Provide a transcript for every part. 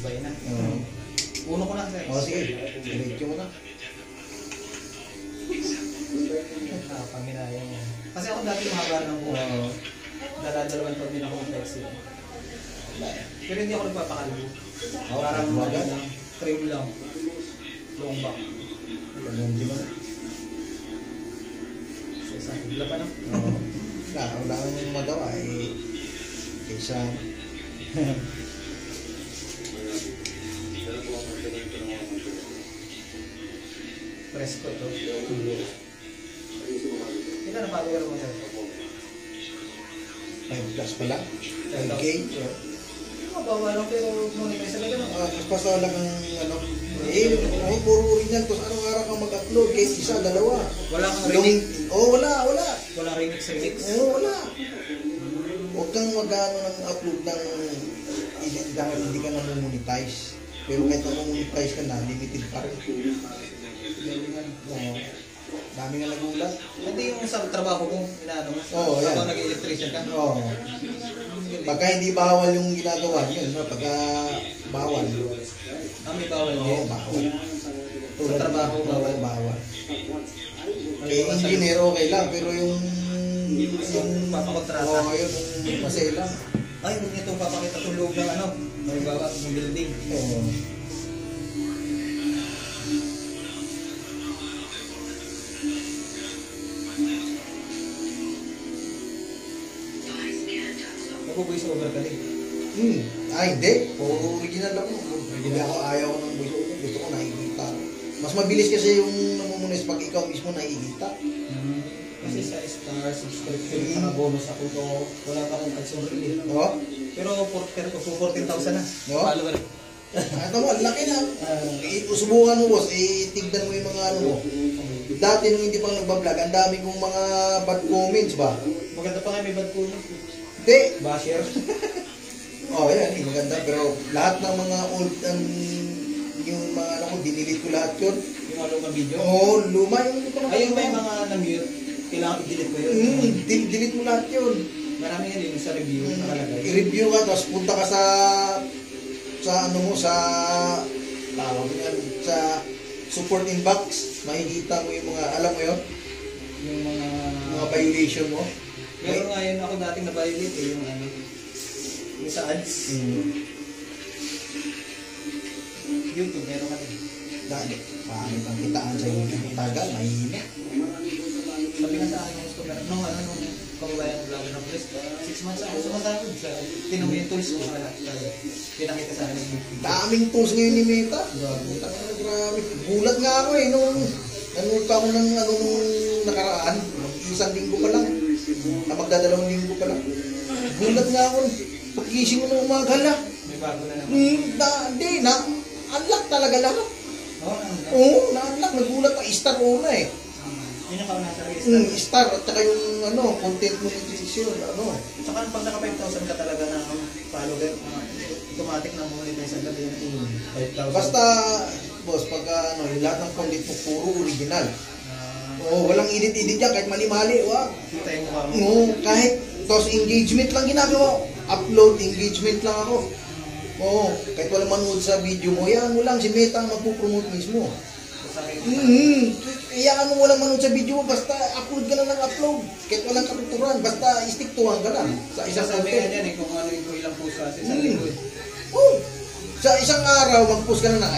sabay na. Uno ko na sir. O sige, diretso mo na. Panginaya mo. Kasi ako dati mahaba ng buhay. Dalawang taon din ako ng taxi. Pero hindi ako nagpapakalbo. Parang lang, trim lang. Long back. Ganun di ba? Sa higla pa no? Wala kang magawa eh. Kaysa... Presko ito. Ilan na follower mo sir? 5 plus pala. 5K. Mabawa lang pero monetize talaga no? Basta wala kang ano. Puro original. Tapos araw-araw kang mag-upload. Kahit isa, dalawa. Wala kang remix? Wala. Wala remix? Wala. Huwag kang mag-ano ng upload ng dahil hindi ka na monetize. Pero kahit na monetize ka na, limited pa rin. Dami nga nagulat. Hindi yung sa trabaho mo, inaano mo? Yan. Ako nag-electrician ka? Pagka hindi bawal yung ginagawa yun, pagka bawal. May bawal din? Bawal. Sa trabaho, bawal. Kaya engineer okay lang, pero yung papakontrata. Yun, masaya lang. Ay, huwag nyo itong papakita itong loob ng ano, may bawa ng building. Nag-voice over ka din? Hindi. Original ako. Hindi ako ayaw ko ng voice over. Gusto ko nakikita. Mas mabilis kasi yung namumunis pag ikaw mismo nakikita. Kasi sa star, subscription, saka bonus ako to, wala pa akong adsonry eh. Pero 14,000 na. Follower. Ito mo, laki na. Subukan mo boss, tignan mo yung mga ano mo. Dati nung hindi pa nagbablog, ang dami kong mga bad comments ba? Maganda pa nga may bad comments. Hindi. Basher. Yan, maganda. Pero lahat ng mga old, yung mga ano ko, dinilit ko lahat yun. Yung ano mga video? Luma yung hindi ko na. Ayun ba yung mga na-mute? Kailangan i-delete ko yun? Delete mo lahat yun. Marami yan yung sa review. Nakalagay. I-review ka, tapos punta ka sa ano mo, sa tawag yan, sa support inbox. Makikita mo yung mga, alam mo yun? Yung mga violation mo. Pero ngayon ako dating na-violate yung ano, yung sa ads. YouTube, meron ka din. Dali, pangit ang kitaan sa YouTube. Tagal, mahina. Sabi nga sa akin, gusto meron. Nung kababayan vlogger ng police, 6 months ako sumasahod. Tinong yung tools ko. Pinakita sa akin. Daming tools ngayon ni Meta. Grabe. Gulat nga ako nung nanood pa ako ng nung nakaraan. Isang linggo pa lang. Magdadalawang linggo pa lang. Gulat nga ako. Pagkising ko ng umaga lang. May bago na naman. Hindi, na-unlock talaga lahat. Na-unlock. Nagulat ang star una eh. Yun yung kauna sa star at saka yung content monetization. Saka pag naka 5,000 ka talaga ng follower, automatic na monetize ang gabi yung 5,000. Basta, boss, pagka yung lahat ng content mo puro original. Walang edit-edit yan, kahit mali-mali. Kita yung mukha mo. Kahit tapos engagement lang ginagawa. Upload, engagement lang ako. Kahit walang manood sa video mo, yan mo lang, si Meta ang magpupromote mismo. Iyaan mo walang manood sa video mo, basta upload ka lang ng upload. Kahit walang katuturan, basta stick to one ka lang. Sa isang content. Yan kung ano yung ilang post kasi sa linggo. Sa isang araw, mag-post ka na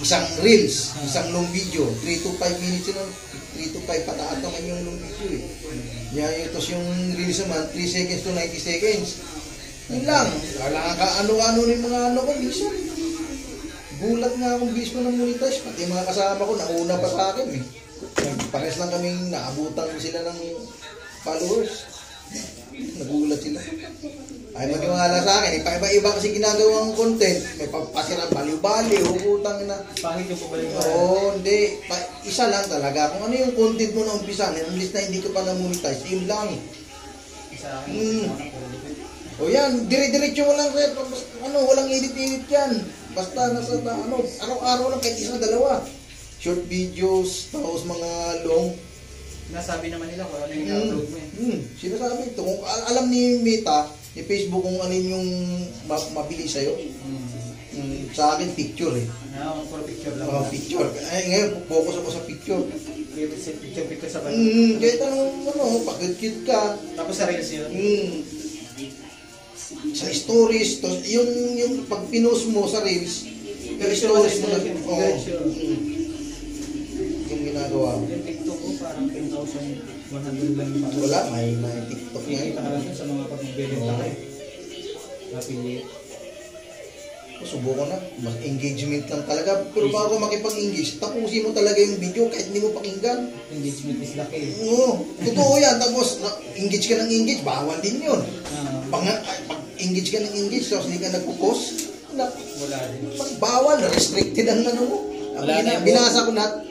isang reels, isang long video, 3 to 5 minutes yun, 3 to 5 pataat naman yung long video eh. Tapos yung reels naman, 3 seconds to 90 seconds. Yun lang. Wala ka ano-ano ng mga ko, bisa. Gulat nga akong bilis mo ng monetize. Pati mga kasama ko, nauna pa sa akin eh. Pares lang kaming naabutan sila ng followers. Nagulat sila. Ay maniwala sa akin, iba-iba kasi ginagawang content. May papasirang baliw-baliw, hukutang na. Pangit yung pabalik. Hindi. Isa lang talaga. Kung ano yung content mo na umpisa, unless na hindi ka pa na-monetize, yun lang. Sa akin, yan, dire-diretso mo lang, sir. Walang edit-edit yan. Basta nasa, araw-araw lang, kahit isa, dalawa. Short videos, tapos mga long. Nasabi naman nila kung ano yung upload mo eh. Sinasabi ito. Kung alam ni Meta, Facebook kung alin yung mabili sa'yo. Sa akin, picture eh. Puro picture lang. Picture. Ngayon, focus ako sa picture. Picture sa kanya. Kahit anong, pag-cute ka. Tapos sa reels yun. Sa stories, yung pag pinost mo sa reels, yung stories mo na, yung ginagawa mo. Yung TikTok ko, parang 10,100 lang yung Wala, may TikTok Kikita ka lang sa mga pagbibenta ka eh. Napili. Subukan na, mas engagement lang talaga. Pero bago makipag-engage, tapusin mo talaga yung video kahit hindi mo pakinggan. Engagement is lucky eh. Oo, totoo yan. Tapos, engage ka ng engage, bawal din yun. Pag-engage ka ng engage, tapos hindi ka nagpo-post, Wala din. bawal, restricted ang ano mo. Wala na. Binasa ko lahat.